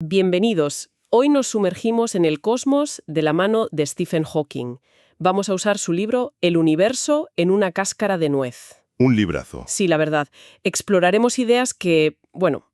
Bienvenidos. Hoy nos sumergimos en el cosmos de la mano de Stephen Hawking. Vamos a usar su libro El universo en una cáscara de nuez. Un librazo. Sí, la verdad. Exploraremos ideas que,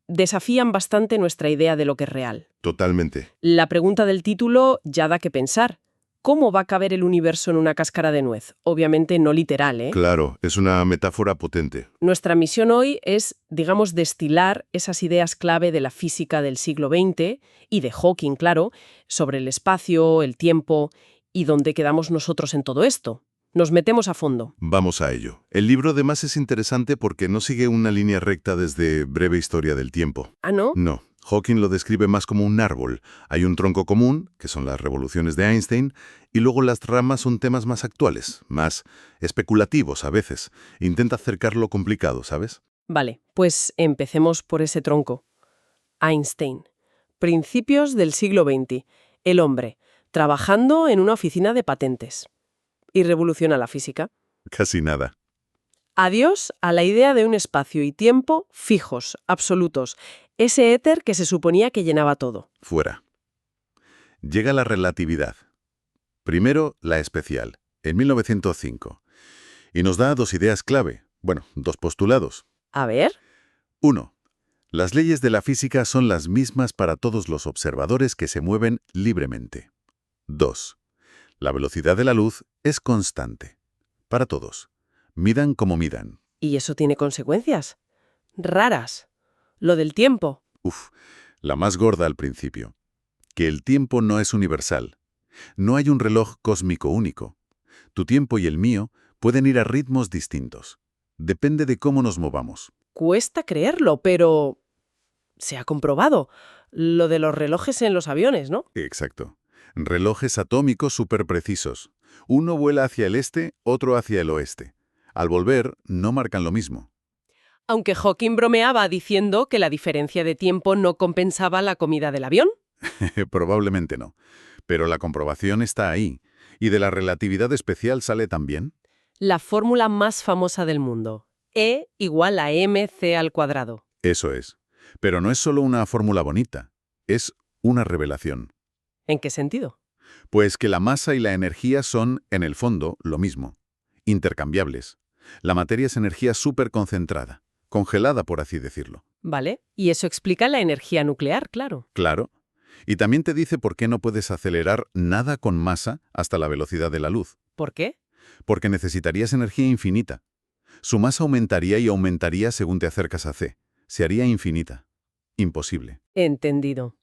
desafían bastante nuestra idea de lo que es real. Totalmente. La pregunta del título ya da que pensar. ¿Cómo va a caber el universo en una cáscara de nuez? Obviamente no literal, ¿eh? Claro, es una metáfora potente. Nuestra misión hoy es, destilar esas ideas clave de la física del siglo XX y de Hawking, claro, sobre el espacio, el tiempo y dónde quedamos nosotros en todo esto. Nos metemos a fondo. Vamos a ello. El libro además es interesante porque no sigue una línea recta desde Breve Historia del Tiempo. ¿Ah, no? No. Hawking lo describe más como un árbol. Hay un tronco común, que son las revoluciones de Einstein, y luego las ramas son temas más actuales, más especulativos a veces. Intenta acercar lo complicado, ¿sabes? Vale, pues empecemos por ese tronco. Einstein. Principios del siglo XX. El hombre, trabajando en una oficina de patentes. Y revoluciona la física. Casi nada. Adiós a la idea de un espacio y tiempo fijos, absolutos. Ese éter que se suponía que llenaba todo. Fuera. Llega la relatividad. Primero, la especial, en 1905. Y nos da dos ideas clave. Bueno, dos postulados. A ver. 1. Las leyes de la física son las mismas para todos los observadores que se mueven libremente. 2. La velocidad de la luz es constante. Para todos. Midan como midan. ¿Y eso tiene consecuencias? Raras. Lo del tiempo. La más gorda al principio. Que el tiempo no es universal. No hay un reloj cósmico único. Tu tiempo y el mío pueden ir a ritmos distintos. Depende de cómo nos movamos. Cuesta creerlo, pero se ha comprobado. Lo de los relojes en los aviones, ¿no? Exacto. Relojes atómicos superprecisos. Uno vuela hacia el este, otro hacia el oeste. Al volver, no marcan lo mismo. Aunque Hawking bromeaba diciendo que la diferencia de tiempo no compensaba la comida del avión. Probablemente no. Pero la comprobación está ahí. ¿Y de la relatividad especial sale también? La fórmula más famosa del mundo. E igual a mc². Eso es. Pero no es solo una fórmula bonita. Es una revelación. ¿En qué sentido? Pues que la masa y la energía son, en el fondo, lo mismo. Intercambiables. La materia es energía superconcentrada. Congelada, por así decirlo. Vale, y eso explica la energía nuclear, claro. Claro. Y también te dice por qué no puedes acelerar nada con masa hasta la velocidad de la luz. ¿Por qué? Porque necesitarías energía infinita. Su masa aumentaría y aumentaría según te acercas a C. Se haría infinita. Imposible. Entendido.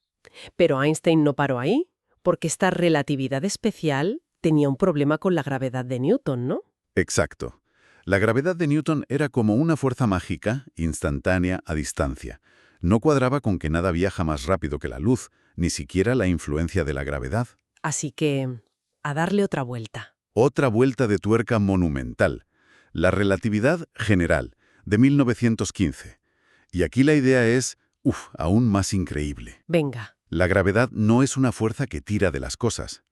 Pero Einstein no paró ahí, porque esta relatividad especial tenía un problema con la gravedad de Newton, ¿no? Exacto. La gravedad de Newton era como una fuerza mágica, instantánea, a distancia. No cuadraba con que nada viaja más rápido que la luz, ni siquiera la influencia de la gravedad. Así que, a darle otra vuelta. Otra vuelta de tuerca monumental. La relatividad general, de 1915. Y aquí la idea es, aún más increíble. Venga. La gravedad no es una fuerza que tira de las cosas.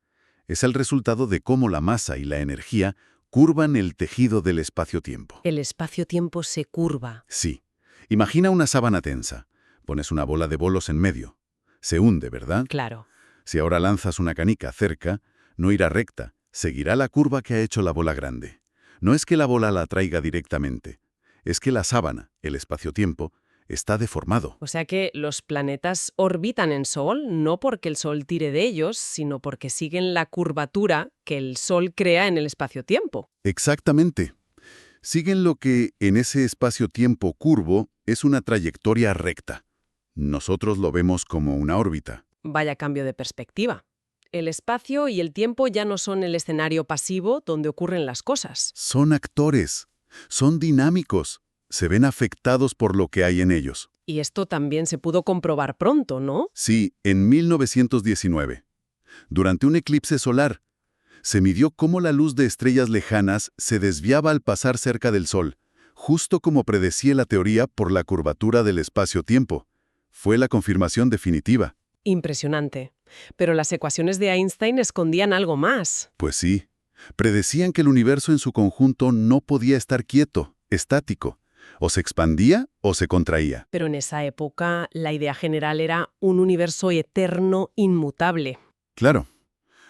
Es el resultado de cómo la masa y la energía curvan el tejido del espacio-tiempo. El espacio-tiempo se curva. Sí. Imagina una sábana tensa. Pones una bola de bolos en medio. Se hunde, ¿verdad? Claro. Si ahora lanzas una canica cerca, no irá recta, seguirá la curva que ha hecho la bola grande. No es que la bola la atraiga directamente, es que la sábana, el espacio-tiempo, está deformado. O sea que los planetas orbitan en Sol no porque el Sol tire de ellos, sino porque siguen la curvatura que el Sol crea en el espacio-tiempo. Exactamente. Siguen lo que en ese espacio-tiempo curvo es una trayectoria recta. Nosotros lo vemos como una órbita. Vaya cambio de perspectiva. El espacio y el tiempo ya no son el escenario pasivo donde ocurren las cosas. Son actores, son dinámicos, se ven afectados por lo que hay en ellos. Y esto también se pudo comprobar pronto, ¿no? Sí, en 1919. Durante un eclipse solar, se midió cómo la luz de estrellas lejanas se desviaba al pasar cerca del Sol, justo como predecía la teoría por la curvatura del espacio-tiempo. Fue la confirmación definitiva. Impresionante. Pero las ecuaciones de Einstein escondían algo más. Pues sí, predecían que el universo en su conjunto no podía estar quieto, estático. O se expandía o se contraía. Pero en esa época la idea general era un universo eterno, inmutable. Claro.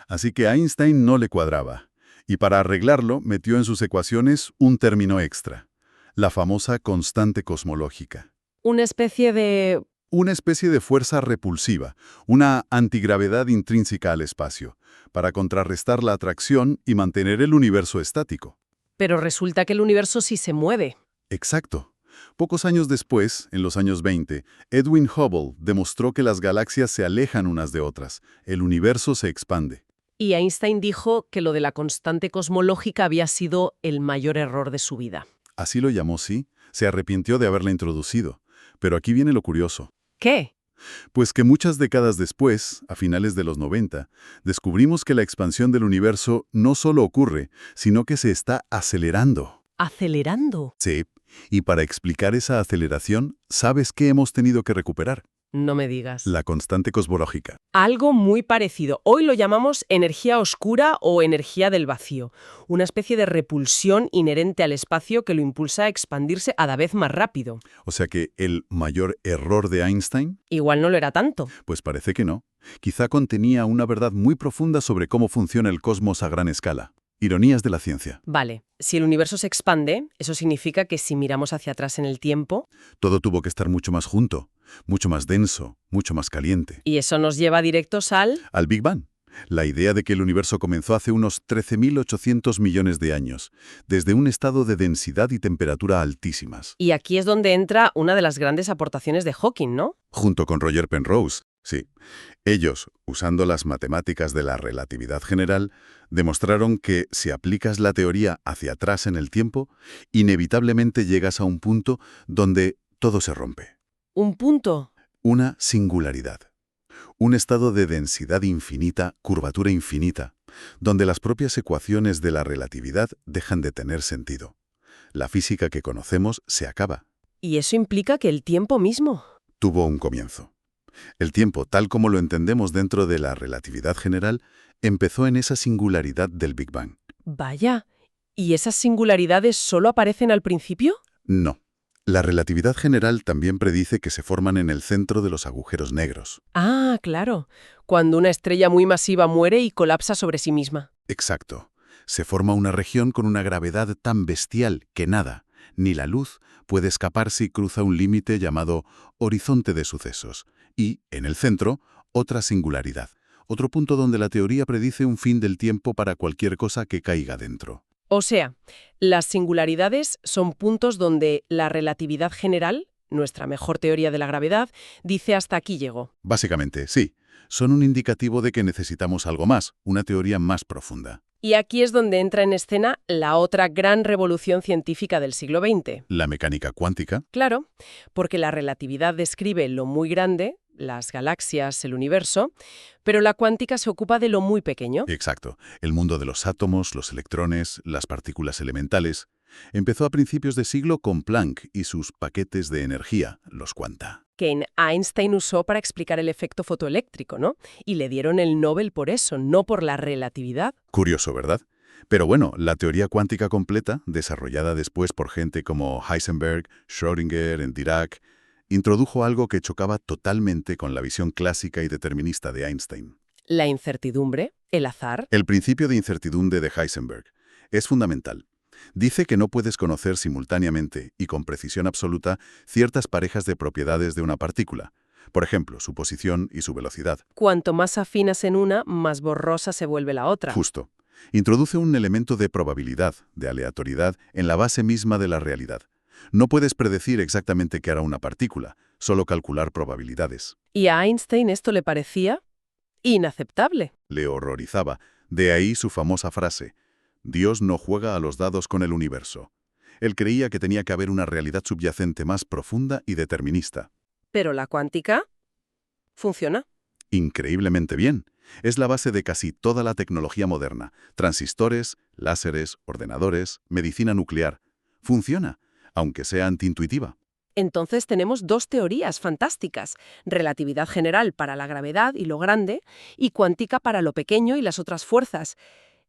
Así que a Einstein no le cuadraba. Y para arreglarlo, metió en sus ecuaciones un término extra. La famosa constante cosmológica. Una especie de... Una especie de fuerza repulsiva, una antigravedad intrínseca al espacio, para contrarrestar la atracción y mantener el universo estático. Pero resulta que el universo sí se mueve. Exacto. Pocos años después, en los años 20, Edwin Hubble demostró que las galaxias se alejan unas de otras, el universo se expande. Y Einstein dijo que lo de la constante cosmológica había sido el mayor error de su vida. Así lo llamó, sí, se arrepintió de haberla introducido. Pero aquí viene lo curioso. ¿Qué? Pues que muchas décadas después, a finales de los 90, descubrimos que la expansión del universo no solo ocurre, sino que se está acelerando. ¿Acelerando? Sí, y para explicar esa aceleración, ¿sabes qué hemos tenido que recuperar? No me digas. La constante cosmológica. Algo muy parecido. Hoy lo llamamos energía oscura o energía del vacío, una especie de repulsión inherente al espacio que lo impulsa a expandirse cada vez más rápido. O sea que el mayor error de Einstein, Igual no lo era tanto. pues parece que no. Quizá contenía una verdad muy profunda sobre cómo funciona el cosmos a gran escala. Ironías de la ciencia. Vale, si el universo se expande, eso significa que si miramos hacia atrás en el tiempo, Todo tuvo que estar mucho más junto, mucho más denso, mucho más caliente. y eso nos lleva directos Al Big Bang. La idea de que el universo comenzó hace unos 13.800 millones de años, desde un estado de densidad y temperatura altísimas. Y aquí es donde entra una de las grandes aportaciones de Hawking, ¿no? Junto con Roger Penrose, sí. Ellos, usando las matemáticas de la relatividad general, demostraron que si aplicas la teoría hacia atrás en el tiempo, inevitablemente llegas a un punto donde todo se rompe. Un punto. Una singularidad. Un estado de densidad infinita, curvatura infinita, donde las propias ecuaciones de la relatividad dejan de tener sentido. La física que conocemos se acaba. Y eso implica que el tiempo mismo. Tuvo un comienzo. El tiempo, tal como lo entendemos dentro de la relatividad general, empezó en esa singularidad del Big Bang. Vaya, ¿y esas singularidades solo aparecen al principio? No. La relatividad general también predice que se forman en el centro de los agujeros negros. Ah, claro, cuando una estrella muy masiva muere y colapsa sobre sí misma. Exacto. Se forma una región con una gravedad tan bestial que nada, ni la luz, puede escapar si cruza un límite llamado horizonte de sucesos. Y, en el centro, otra singularidad. Otro punto donde la teoría predice un fin del tiempo para cualquier cosa que caiga dentro. O sea, las singularidades son puntos donde la relatividad general, nuestra mejor teoría de la gravedad, dice hasta aquí llegó. Básicamente, sí. Son un indicativo de que necesitamos algo más, una teoría más profunda. Y aquí es donde entra en escena la otra gran revolución científica del siglo XX. La mecánica cuántica. Claro, porque la relatividad describe lo muy grande, las galaxias, el universo, pero la cuántica se ocupa de lo muy pequeño. Exacto. El mundo de los átomos, los electrones, las partículas elementales. Empezó a principios de siglo con Planck y sus paquetes de energía, los cuanta. Que Einstein usó para explicar el efecto fotoeléctrico, ¿no? Y le dieron el Nobel por eso, no por la relatividad. Curioso, ¿verdad? Pero bueno, la teoría cuántica completa, desarrollada después por gente como Heisenberg, Schrödinger, y Dirac, introdujo algo que chocaba totalmente con la visión clásica y determinista de Einstein. La incertidumbre, el azar. El principio de incertidumbre de Heisenberg es fundamental. Dice que no puedes conocer simultáneamente y con precisión absoluta ciertas parejas de propiedades de una partícula. Por ejemplo, su posición y su velocidad. Cuanto más afinas en una, más borrosa se vuelve la otra. Justo. Introduce un elemento de probabilidad, de aleatoriedad, en la base misma de la realidad. No puedes predecir exactamente qué hará una partícula, solo calcular probabilidades. Y a Einstein esto le parecía inaceptable. Le horrorizaba. De ahí su famosa frase: Dios no juega a los dados con el universo. Él creía que tenía que haber una realidad subyacente más profunda y determinista. Pero la cuántica funciona. Increíblemente bien. Es la base de casi toda la tecnología moderna. Transistores, láseres, ordenadores, medicina nuclear. Funciona, aunque sea antiintuitiva. Entonces tenemos dos teorías fantásticas, relatividad general para la gravedad y lo grande, y cuántica para lo pequeño y las otras fuerzas.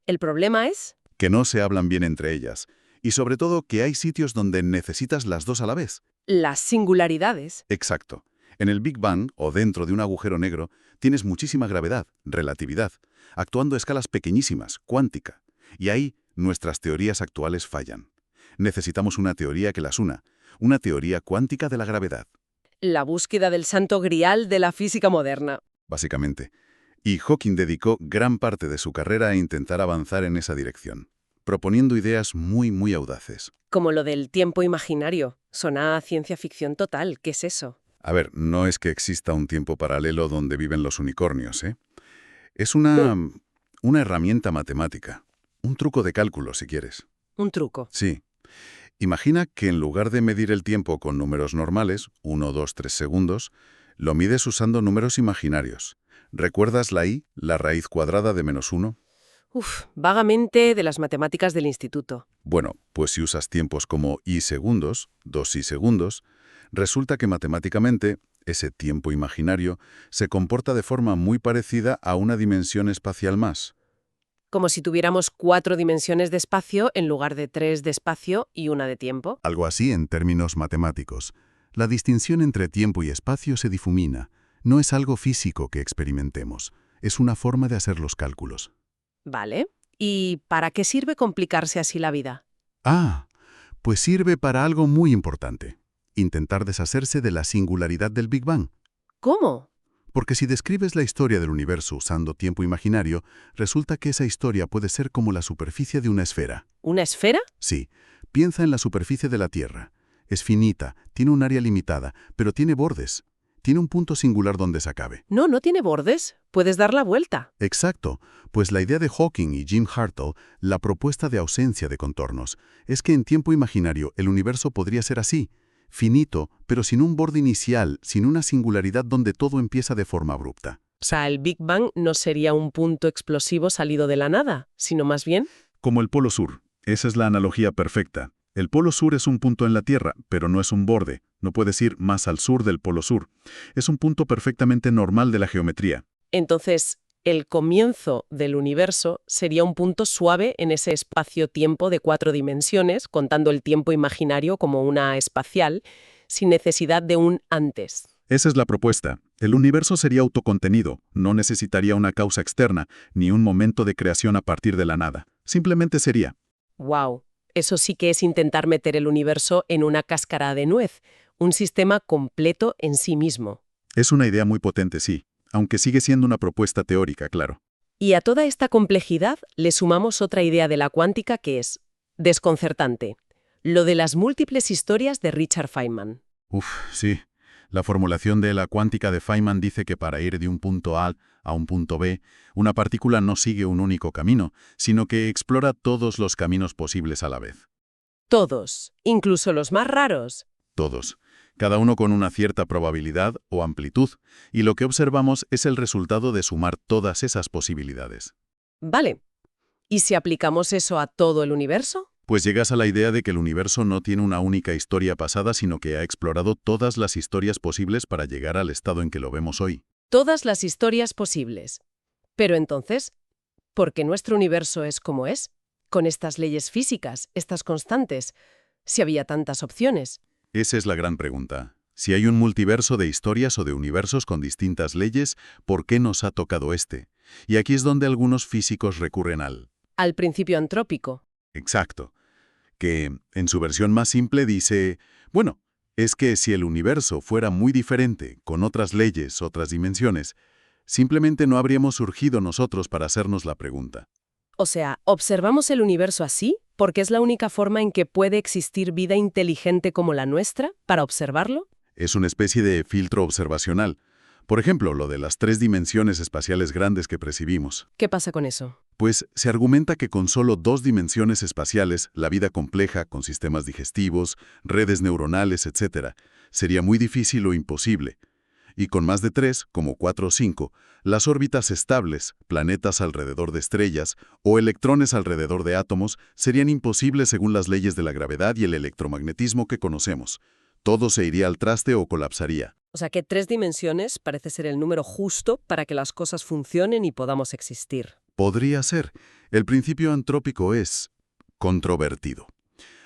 El problema es... Que no se hablan bien entre ellas. Y sobre todo que hay sitios donde necesitas las dos a la vez. Las singularidades. Exacto. En el Big Bang, o dentro de un agujero negro, tienes muchísima gravedad, relatividad, actuando a escalas pequeñísimas, cuántica. Y ahí nuestras teorías actuales fallan. Necesitamos una teoría que las una, una teoría cuántica de la gravedad, La búsqueda del santo grial de la física moderna. básicamente. Y Hawking dedicó gran parte de su carrera a intentar avanzar en esa dirección, proponiendo ideas muy audaces. Como lo del tiempo imaginario. Suena a ciencia ficción total. ¿Qué es eso? A ver, no es que exista un tiempo paralelo donde viven los unicornios, ¿eh? Es una herramienta matemática, un truco de cálculo, si quieres. Un truco. Sí. Imagina que en lugar de medir el tiempo con números normales, 1, 2, 3 segundos, lo mides usando números imaginarios. ¿Recuerdas la i, la raíz cuadrada de -1? Vagamente de las matemáticas del instituto. Bueno, pues si usas tiempos como i segundos, 2i segundos, resulta que matemáticamente ese tiempo imaginario se comporta de forma muy parecida a una dimensión espacial más. Como si tuviéramos 4 dimensiones de espacio en lugar de 3 de espacio y una de tiempo. Algo así en términos matemáticos. La distinción entre tiempo y espacio se difumina. No es algo físico que experimentemos. Es una forma de hacer los cálculos. Vale. ¿Y para qué sirve complicarse así la vida? Ah, pues sirve para algo muy importante. Intentar deshacerse de la singularidad del Big Bang. ¿Cómo? Porque si describes la historia del universo usando tiempo imaginario, resulta que esa historia puede ser como la superficie de una esfera. ¿Una esfera? Sí, piensa en la superficie de la Tierra. Es finita, tiene un área limitada, pero tiene bordes. Tiene un punto singular donde se acabe. No, no tiene bordes. Puedes dar la vuelta. Exacto, pues la idea de Hawking y Jim Hartle, la propuesta de ausencia de contornos, es que en tiempo imaginario el universo podría ser así, finito, pero sin un borde inicial, sin una singularidad donde todo empieza de forma abrupta. O sea, el Big Bang no sería un punto explosivo salido de la nada, sino más bien... Como el Polo Sur. Esa es la analogía perfecta. El Polo Sur es un punto en la Tierra, pero no es un borde. No puedes ir más al sur del Polo Sur. Es un punto perfectamente normal de la geometría. Entonces, el comienzo del universo sería un punto suave en ese espacio-tiempo de 4 dimensiones, contando el tiempo imaginario como una espacial, sin necesidad de un antes. Esa es la propuesta. El universo sería autocontenido, no necesitaría una causa externa, ni un momento de creación a partir de la nada. Simplemente sería. ¡Wow! Eso sí que es intentar meter el universo en una cáscara de nuez, un sistema completo en sí mismo. Es una idea muy potente, sí, aunque sigue siendo una propuesta teórica, claro. Y a toda esta complejidad le sumamos otra idea de la cuántica que es desconcertante, lo de las múltiples historias de Richard Feynman. Sí. La formulación de la cuántica de Feynman dice que para ir de un punto A a un punto B, una partícula no sigue un único camino, sino que explora todos los caminos posibles a la vez. Todos, incluso los más raros. Todos. Cada uno con una cierta probabilidad o amplitud, y lo que observamos es el resultado de sumar todas esas posibilidades. Vale. ¿Y si aplicamos eso a todo el universo? Pues llegas a la idea de que el universo no tiene una única historia pasada, sino que ha explorado todas las historias posibles para llegar al estado en que lo vemos hoy. Todas las historias posibles. Pero entonces, ¿por qué nuestro universo es como es? Con estas leyes físicas, estas constantes, si había tantas opciones. Esa es la gran pregunta. Si hay un multiverso de historias o de universos con distintas leyes, ¿por qué nos ha tocado este? Y aquí es donde algunos físicos recurren al principio antrópico. Exacto. Que, en su versión más simple, dice, bueno, es que si el universo fuera muy diferente, con otras leyes, otras dimensiones, simplemente no habríamos surgido nosotros para hacernos la pregunta. O sea, observamos el universo así porque es la única forma en que puede existir vida inteligente como la nuestra para observarlo. Es una especie de filtro observacional. Por ejemplo, lo de las 3 dimensiones espaciales grandes que percibimos. ¿Qué pasa con eso? Pues se argumenta que con solo 2 dimensiones espaciales, la vida compleja, con sistemas digestivos, redes neuronales, etc., sería muy difícil o imposible. Y con más de 3, como 4 o 5, las órbitas estables, planetas alrededor de estrellas o electrones alrededor de átomos, serían imposibles según las leyes de la gravedad y el electromagnetismo que conocemos. Todo se iría al traste o colapsaría. O sea que 3 dimensiones parece ser el número justo para que las cosas funcionen y podamos existir. Podría ser. El principio antrópico es controvertido.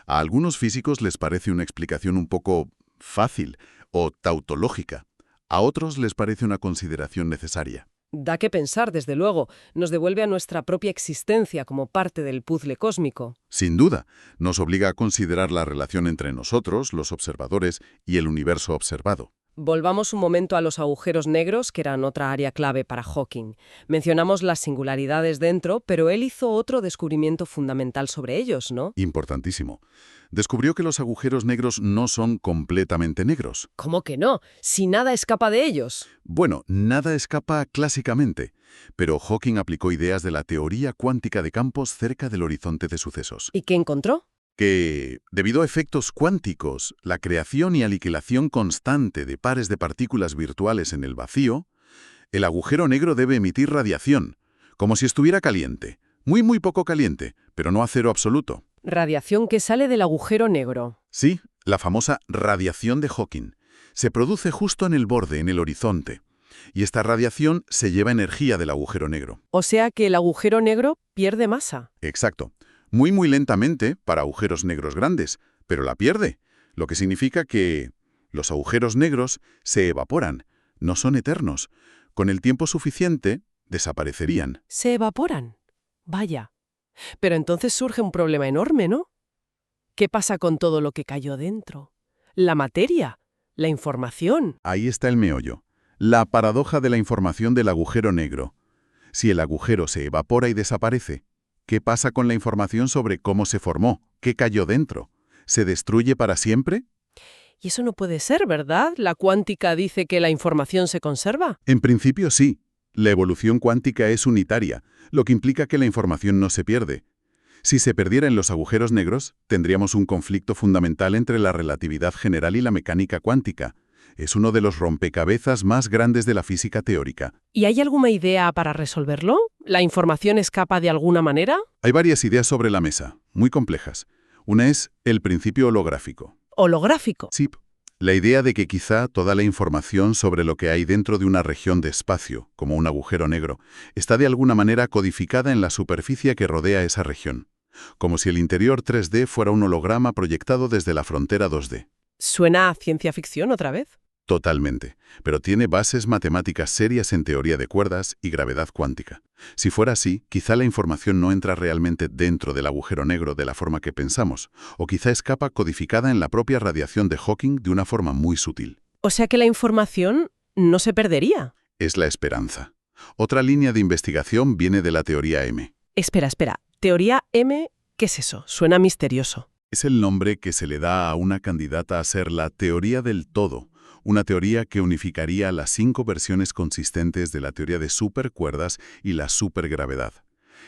A algunos físicos les parece una explicación un poco fácil o tautológica. A otros les parece una consideración necesaria. Da que pensar, desde luego. Nos devuelve a nuestra propia existencia como parte del puzzle cósmico. Sin duda, nos obliga a considerar la relación entre nosotros, los observadores, y el universo observado. Volvamos un momento a los agujeros negros, que eran otra área clave para Hawking. Mencionamos las singularidades dentro, pero él hizo otro descubrimiento fundamental sobre ellos, ¿no? Importantísimo. Descubrió que los agujeros negros no son completamente negros. ¿Cómo que no? Si nada escapa de ellos. Bueno, nada escapa clásicamente, pero Hawking aplicó ideas de la teoría cuántica de campos cerca del horizonte de sucesos. ¿Y qué encontró? Que, debido a efectos cuánticos, la creación y aniquilación constante de pares de partículas virtuales en el vacío, el agujero negro debe emitir radiación, como si estuviera caliente, muy poco caliente, pero no a cero absoluto. Radiación que sale del agujero negro. Sí, la famosa radiación de Hawking. Se produce justo en el borde, en el horizonte, y esta radiación se lleva energía del agujero negro. O sea que el agujero negro pierde masa. Exacto. Muy lentamente para agujeros negros grandes, pero la pierde, lo que significa que los agujeros negros se evaporan, no son eternos. Con el tiempo suficiente, desaparecerían. Se evaporan. Vaya. Pero entonces surge un problema enorme, ¿no? ¿Qué pasa con todo lo que cayó dentro? La materia, la información. Ahí está el meollo. La paradoja de la información del agujero negro. Si el agujero se evapora y desaparece, ¿qué pasa con la información sobre cómo se formó? ¿Qué cayó dentro? ¿Se destruye para siempre? Y eso no puede ser, ¿verdad? ¿La cuántica dice que la información se conserva? En principio sí. La evolución cuántica es unitaria, lo que implica que la información no se pierde. Si se perdiera en los agujeros negros, tendríamos un conflicto fundamental entre la relatividad general y la mecánica cuántica. Es uno de los rompecabezas más grandes de la física teórica. ¿Y hay alguna idea para resolverlo? ¿La información escapa de alguna manera? Hay varias ideas sobre la mesa, muy complejas. Una es el principio holográfico. Holográfico. Sí, la idea de que quizá toda la información sobre lo que hay dentro de una región de espacio, como un agujero negro, está de alguna manera codificada en la superficie que rodea esa región, como si el interior 3D fuera un holograma proyectado desde la frontera 2D. ¿Suena a ciencia ficción otra vez? Totalmente, pero tiene bases matemáticas serias en teoría de cuerdas y gravedad cuántica. Si fuera así, quizá la información no entra realmente dentro del agujero negro de la forma que pensamos, o quizá escapa codificada en la propia radiación de Hawking de una forma muy sutil. O sea que la información no se perdería. Es la esperanza. Otra línea de investigación viene de la teoría M. Espera. Teoría M, ¿qué es eso? Suena misterioso. Es el nombre que se le da a una candidata a ser la teoría del todo, una teoría que unificaría las 5 versiones consistentes de la teoría de supercuerdas y la supergravedad.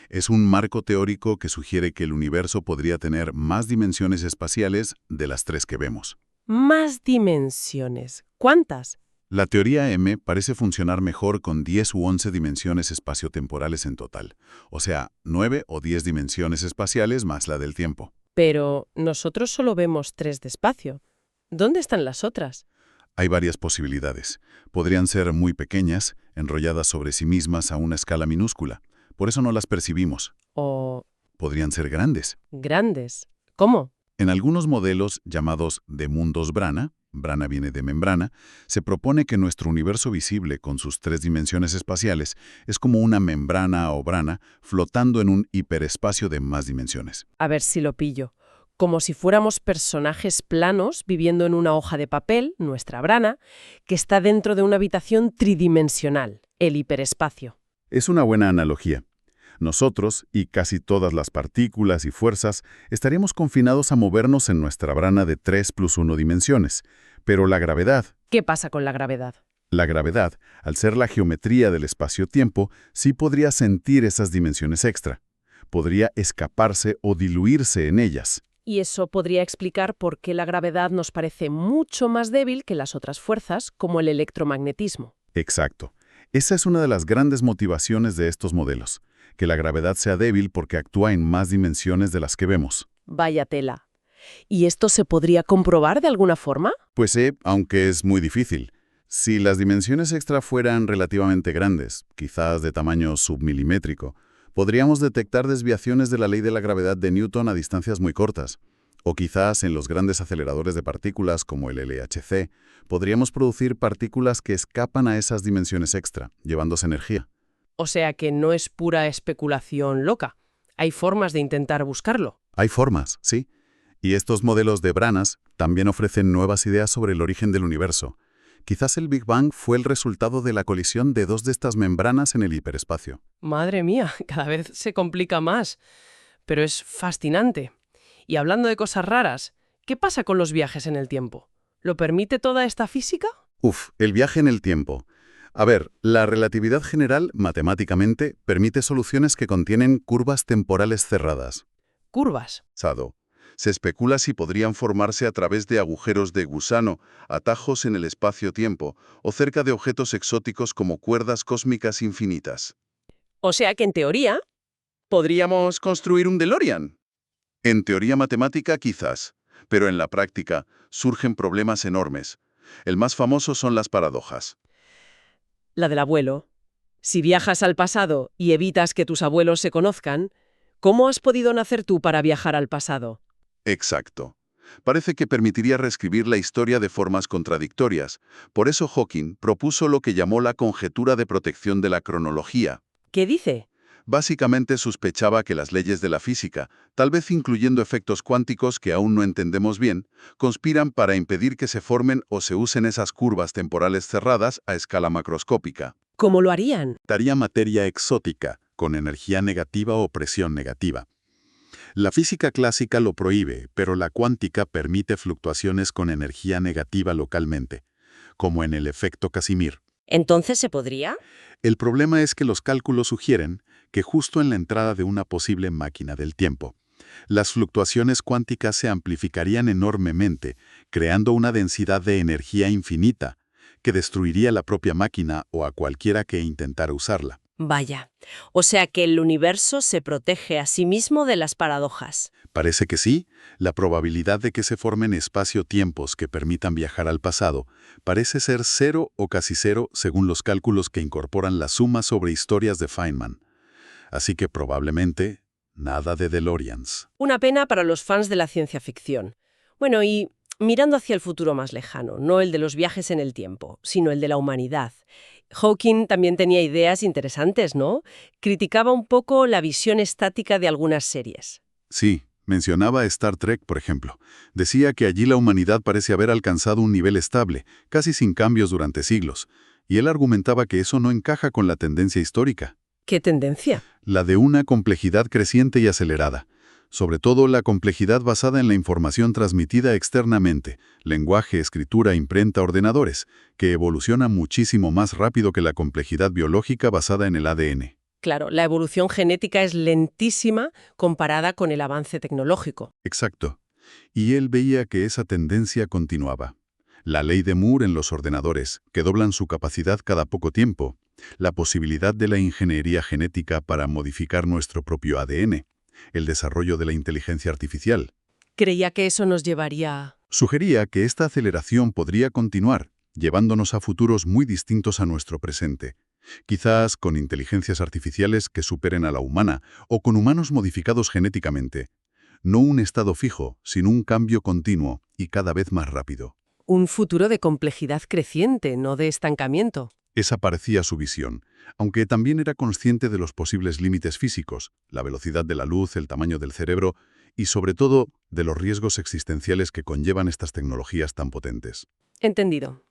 Es un marco teórico que sugiere que el universo podría tener más dimensiones espaciales de las 3 que vemos. Más dimensiones. ¿Cuántas? La teoría M parece funcionar mejor con 10 u 11 dimensiones espaciotemporales en total, o sea, 9 o 10 dimensiones espaciales más la del tiempo. Pero nosotros solo vemos 3 de espacio. ¿Dónde están las otras? Hay varias posibilidades. Podrían ser muy pequeñas, enrolladas sobre sí mismas a una escala minúscula. Por eso no las percibimos. ¿O Podrían ser grandes. grandes? ¿Cómo? En algunos modelos llamados de mundos Brana, Brana viene de membrana, se propone que nuestro universo visible con sus 3 dimensiones espaciales es como una membrana o brana flotando en un hiperespacio de más dimensiones. A ver si lo pillo. Como si fuéramos personajes planos viviendo en una hoja de papel, nuestra brana, que está dentro de una habitación tridimensional, el hiperespacio. Es una buena analogía. Nosotros, y casi todas las partículas y fuerzas, estaríamos confinados a movernos en nuestra brana de 3+1 dimensiones. Pero la gravedad... ¿Qué pasa con la gravedad? La gravedad, al ser la geometría del espacio-tiempo, sí podría sentir esas dimensiones extra. Podría escaparse o diluirse en ellas. Y eso podría explicar por qué la gravedad nos parece mucho más débil que las otras fuerzas, como el electromagnetismo. Exacto. Esa es una de las grandes motivaciones de estos modelos, que la gravedad sea débil porque actúa en más dimensiones de las que vemos. Vaya tela. ¿Y esto se podría comprobar de alguna forma? Pues aunque es muy difícil. Si las dimensiones extra fueran relativamente grandes, quizás de tamaño submilimétrico, podríamos detectar desviaciones de la ley de la gravedad de Newton a distancias muy cortas. O quizás en los grandes aceleradores de partículas como el LHC, podríamos producir partículas que escapan a esas dimensiones extra, llevándose energía. O sea que no es pura especulación loca. Hay formas de intentar buscarlo. Hay formas, sí. Y estos modelos de branas también ofrecen nuevas ideas sobre el origen del universo. Quizás el Big Bang fue el resultado de la colisión de dos de estas membranas en el hiperespacio. Madre mía, cada vez se complica más. Pero es fascinante. Y hablando de cosas raras, ¿qué pasa con los viajes en el tiempo? ¿Lo permite toda esta física? El viaje en el tiempo. A ver, la relatividad general, matemáticamente, permite soluciones que contienen curvas temporales cerradas. Curvas. Sado. Se especula si podrían formarse a través de agujeros de gusano, atajos en el espacio-tiempo, o cerca de objetos exóticos como cuerdas cósmicas infinitas. O sea que en teoría... ¿Podríamos construir un DeLorean? En teoría matemática quizás, pero en la práctica surgen problemas enormes. El más famoso son las paradojas. La del abuelo. Si viajas al pasado y evitas que tus abuelos se conozcan, ¿cómo has podido nacer tú para viajar al pasado? Exacto. Parece que permitiría reescribir la historia de formas contradictorias. Por eso Hawking propuso lo que llamó la conjetura de protección de la cronología. ¿Qué dice? Básicamente sospechaba que las leyes de la física, tal vez incluyendo efectos cuánticos que aún no entendemos bien, conspiran para impedir que se formen o se usen esas curvas temporales cerradas a escala macroscópica. ¿Cómo lo harían? Daría materia exótica, con energía negativa o presión negativa. La física clásica lo prohíbe, pero la cuántica permite fluctuaciones con energía negativa localmente, como en el efecto Casimir. ¿Entonces se podría? El problema es que los cálculos sugieren que justo en la entrada de una posible máquina del tiempo, las fluctuaciones cuánticas se amplificarían enormemente, creando una densidad de energía infinita que destruiría la propia máquina o a cualquiera que intentara usarla. Vaya. O sea que el universo se protege a sí mismo de las paradojas. Parece que sí. La probabilidad de que se formen espacio-tiempos que permitan viajar al pasado parece ser cero o casi cero según los cálculos que incorporan la suma sobre historias de Feynman. Así que probablemente nada de DeLoreans. Una pena para los fans de la ciencia ficción. Bueno, y mirando hacia el futuro más lejano, no el de los viajes en el tiempo, sino el de la humanidad. Hawking también tenía ideas interesantes, ¿no? Criticaba un poco la visión estática de algunas series. Sí, mencionaba Star Trek, por ejemplo. Decía que allí la humanidad parece haber alcanzado un nivel estable, casi sin cambios durante siglos. Y él argumentaba que eso no encaja con la tendencia histórica. ¿Qué tendencia? La de una complejidad creciente y acelerada. Sobre todo la complejidad basada en la información transmitida externamente, lenguaje, escritura, imprenta, ordenadores, que evoluciona muchísimo más rápido que la complejidad biológica basada en el ADN. Claro, la evolución genética es lentísima comparada con el avance tecnológico. Exacto. Y él veía que esa tendencia continuaba. La ley de Moore en los ordenadores, que doblan su capacidad cada poco tiempo. La posibilidad de la ingeniería genética para modificar nuestro propio ADN. El desarrollo de la inteligencia artificial. Creía que eso nos llevaría... Sugería que esta aceleración podría continuar, llevándonos a futuros muy distintos a nuestro presente. Quizás con inteligencias artificiales que superen a la humana o con humanos modificados genéticamente. No un estado fijo, sino un cambio continuo y cada vez más rápido. Un futuro de complejidad creciente, no de estancamiento. Esa parecía su visión, aunque también era consciente de los posibles límites físicos, la velocidad de la luz, el tamaño del cerebro y, sobre todo, de los riesgos existenciales que conllevan estas tecnologías tan potentes. Entendido.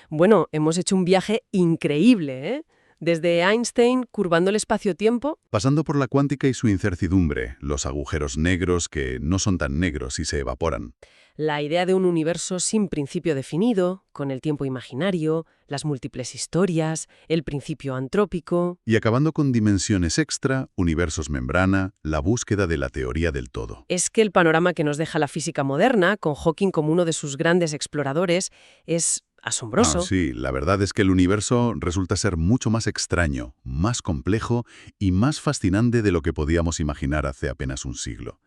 Bueno, hemos hecho un viaje increíble, ¿eh? Desde Einstein curvando el espacio-tiempo... Pasando por la cuántica y su incertidumbre, los agujeros negros que no son tan negros y se evaporan. La idea de un universo sin principio definido, con el tiempo imaginario, las múltiples historias, el principio antrópico... Y acabando con dimensiones extra, universos membrana, la búsqueda de la teoría del todo. Es que el panorama que nos deja la física moderna, con Hawking como uno de sus grandes exploradores, es asombroso. Sí, la verdad es que el universo resulta ser mucho más extraño, más complejo y más fascinante de lo que podíamos imaginar hace apenas un siglo.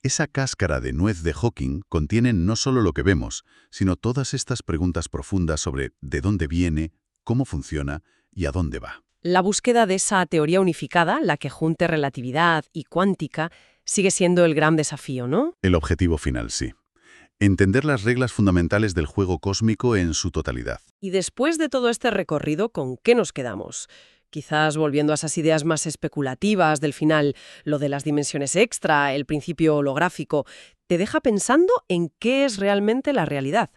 Esa cáscara de nuez de Hawking contiene no solo lo que vemos, sino todas estas preguntas profundas sobre de dónde viene, cómo funciona y a dónde va. La búsqueda de esa teoría unificada, la que junte relatividad y cuántica, sigue siendo el gran desafío, ¿no? El objetivo final, sí. Entender las reglas fundamentales del juego cósmico en su totalidad. Y después de todo este recorrido, ¿con qué nos quedamos? Quizás volviendo a esas ideas más especulativas del final, lo de las dimensiones extra, el principio holográfico, te deja pensando en qué es realmente la realidad.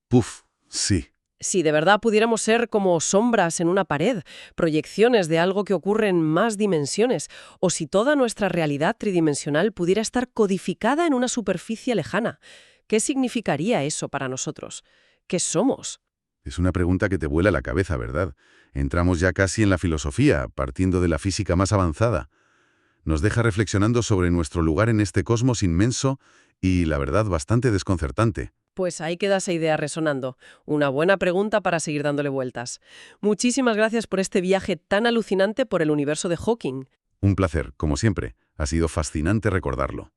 Puf, sí. Si de verdad pudiéramos ser como sombras en una pared, proyecciones de algo que ocurre en más dimensiones, o si toda nuestra realidad tridimensional pudiera estar codificada en una superficie lejana, ¿qué significaría eso para nosotros? ¿Qué somos? Es una pregunta que te vuela la cabeza, ¿verdad? Entramos ya casi en la filosofía, partiendo de la física más avanzada. Nos deja reflexionando sobre nuestro lugar en este cosmos inmenso y, la verdad, bastante desconcertante. Pues ahí queda esa idea resonando. Una buena pregunta para seguir dándole vueltas. Muchísimas gracias por este viaje tan alucinante por el universo de Hawking. Un placer, como siempre. Ha sido fascinante recordarlo.